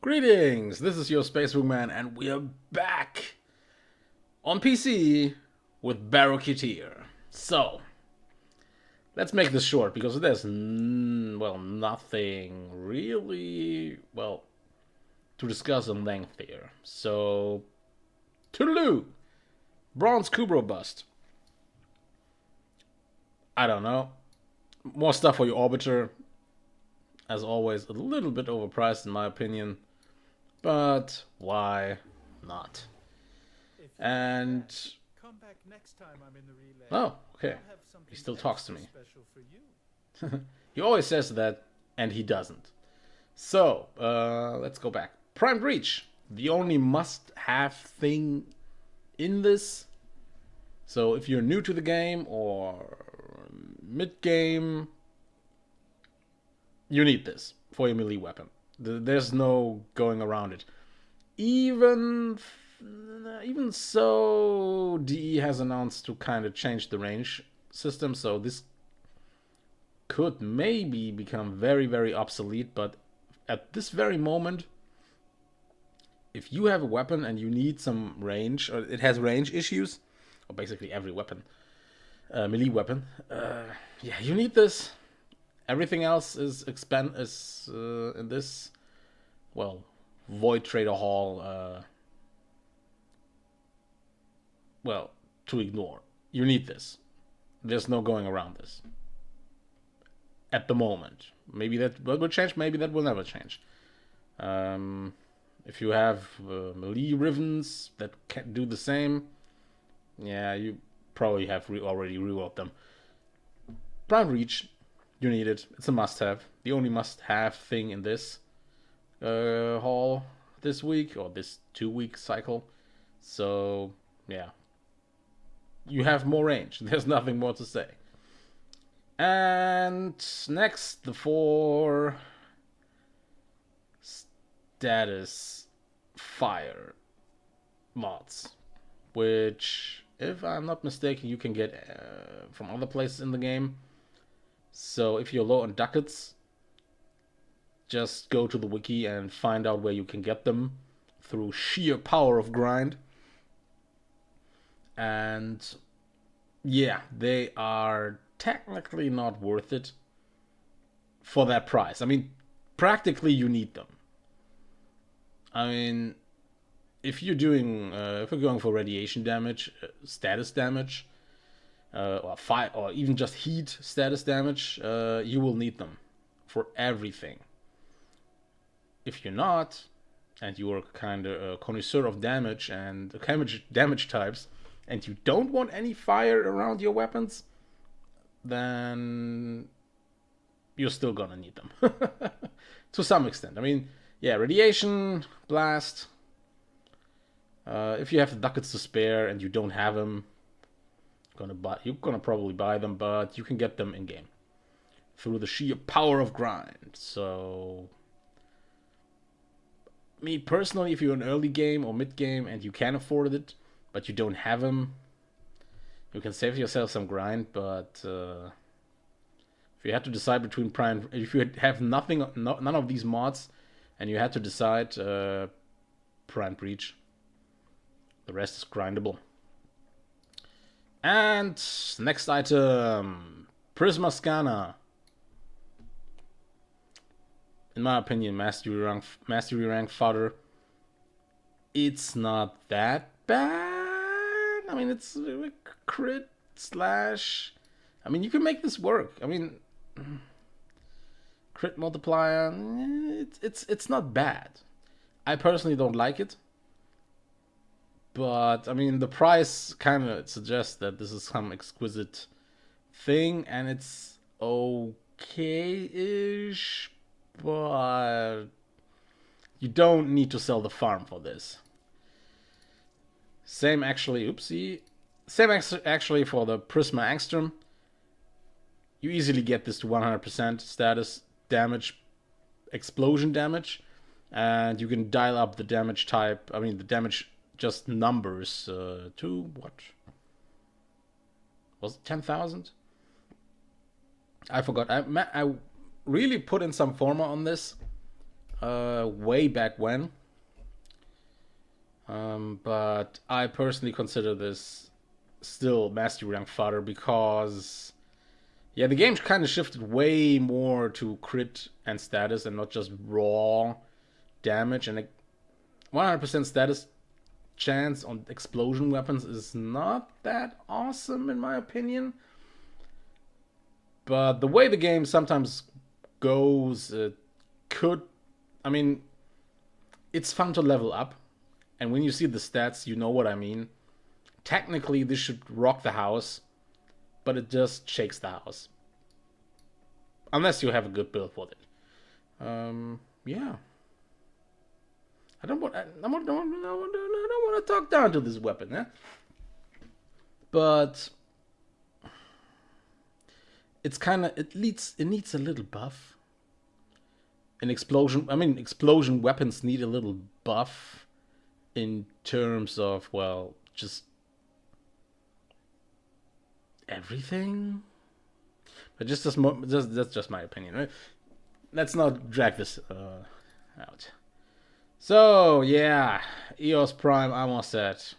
Greetings, this is your Space Man, and we are back on PC with Baro Ki'teer. So, let's make this short because there's, nothing really, to discuss in length here. So, toodaloo! Bronze Kubro bust. I don't know. More stuff for your orbiter. As always, a little bit overpriced in my opinion. But why not? And come back next time I'm in the relay. oh, okay. He still talks to me. He always says that, and he doesn't. So, let's go back. Prime Breach, the only must-have thing in this. So, if you're new to the game or mid-game, you need this for your melee weapon. There's no going around it. Even so, DE has announced to kind of change the range system, so this could maybe become very, very obsolete, but at this very moment, if you have a weapon and you need some range, or it has range issues, or basically every weapon, melee weapon, yeah, you need this. Everything else is in this, Void Trader Hall, to ignore. You need this. There's no going around this. At the moment. Maybe that will change, maybe that will never change. If you have melee Rivens that can do the same, yeah, you probably have already reworked them. Prime Reach, you need it. It's a must-have. The only must-have thing in this haul this week, or this 2-week cycle. So, yeah. You have more range. There's nothing more to say. And next, the 4 status fire mods, which, if I'm not mistaken, you can get from other places in the game. So if you're low on ducats, just go to the wiki and find out where you can get them through sheer power of grind. And yeah, they are technically not worth it for that price. I mean, practically you need them. I mean, if you're going for radiation damage, status damage, or fire, or even just heat status damage, you will need them for everything. If you're not, and you are kind of a connoisseur of damage and damage types, and you don't want any fire around your weapons, then you're still gonna need them to some extent. I mean, yeah, radiation blast. If you have the ducats to spare and you don't have them, you're gonna probably buy them, but you can get them in game through the sheer power of grind. So, me personally, if you're in early game or mid game and you can afford it, but you don't have them, you can save yourself some grind. But if you had to decide between if you have none of these mods, and you had to decide, Prime Breach. The rest is grindable. And next item, Prisma Scanner. In my opinion, mastery rank fodder. It's not that bad. I mean, it's a crit slash. I mean, you can make this work. I mean, crit multiplier. It's not bad. I personally don't like it. But, I mean, the price kind of suggests that this is some exquisite thing, and it's okay-ish, but you don't need to sell the farm for this. Same actually for the Prisma Angstrom. You easily get this to 100% status damage, explosion damage, and you can dial up the damage type, the damage just numbers to what? Was it 10,000? I forgot. I really put in some forma on this. way back when. But I personally consider this still mastery rank fodder because, yeah, the game kind of shifted way more to crit and status and not just raw damage. And 100% status chance on explosion weapons is not that awesome in my opinion. But the way the game sometimes goes, it could. I mean, it's fun to level up. And when you see the stats, you know what I mean. Technically, this should rock the house, but it just shakes the house. Unless you have a good build for it. Yeah. I don't want to talk down to this weapon, eh? But it's kind of it needs a little buff. Explosion weapons need a little buff in terms of, well, just everything. But that's just my opinion, right? Let's not drag this out. So yeah, EOS Prime armor set,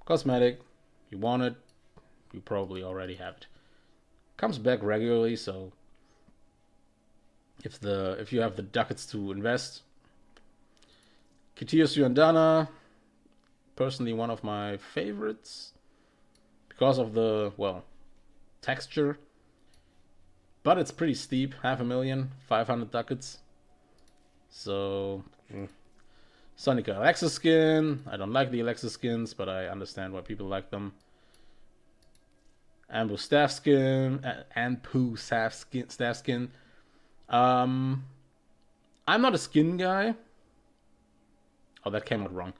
cosmetic. You want it? You probably already have it. Comes back regularly, so if you have the ducats to invest. Ki'teer Suyandana, personally one of my favorites because of the, well, texture. But it's pretty steep, 500,000, 500 ducats. So, Sonica Alexa skin. I don't like the Alexa skins, but I understand why people like them. Anpu staff skin. Staff skin. I'm not a skin guy. Oh, that came out wrong.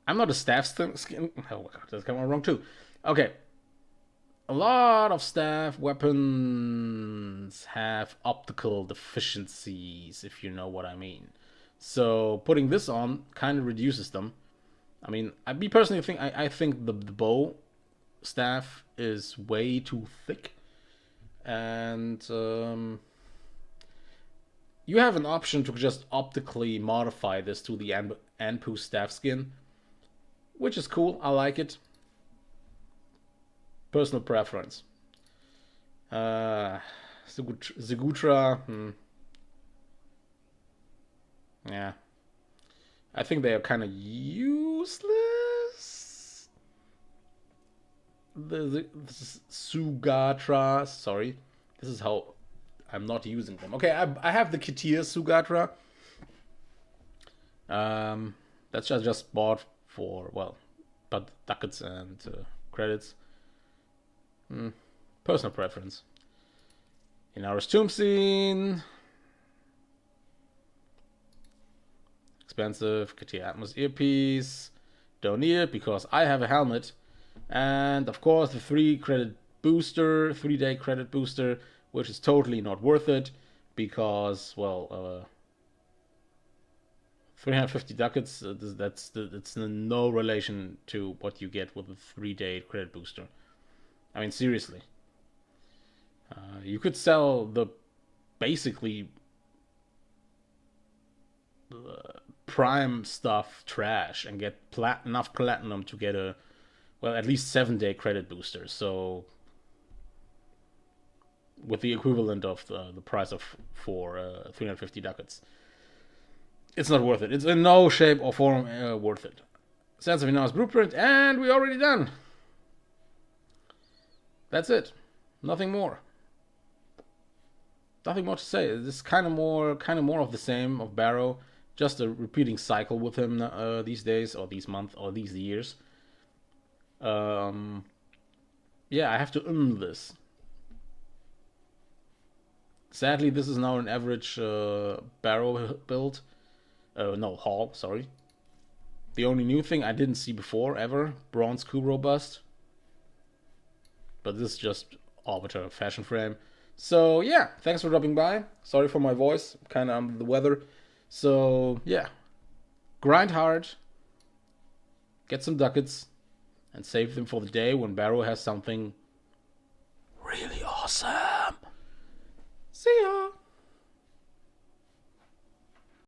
I'm not a staff skin. Oh my god, that came out wrong too. Okay. A lot of staff weapons have optical deficiencies, if you know what I mean. So putting this on kind of reduces them. I mean, I think the bow staff is way too thick, and you have an option to just optically modify this to the Anpu staff skin, which is cool. I like it. Personal preference. Zigutra. Yeah. I think they are kind of useless. The Sugatra. Sorry. This is how I'm not using them. Okay, I have the Ki'teer Sugatra. That's just bought for, well, but ducats and credits. Personal preference. Inara's Tomb Scene. Expensive. Ki'teer Atmos earpiece. Don't need it because I have a helmet. And of course the 3-day credit booster, which is totally not worth it because, well, 350 ducats, that's no relation to what you get with a 3-day credit booster. I mean, seriously. You could sell the basically prime stuff trash and get enough platinum to get a, well, at least 7-day credit booster. So with the equivalent of the price of for 350 ducats, it's not worth it. It's in no shape or form worth it. Sands of Inara's Blueprint, and we're already done. That's it. Nothing more. Nothing more to say. It's kind of more of the same of Baro. Just a repeating cycle with him these days, or these months, or these years. Yeah, I have to this. Sadly, this is now an average Baro build. No, haul, sorry. The only new thing I didn't see before, ever, Bronze Kuro bust. But this is just Arbiter fashion frame. So yeah, thanks for dropping by. Sorry for my voice, kind of under the weather. So yeah, grind hard, get some ducats, and save them for the day when Baro has something really awesome. See ya!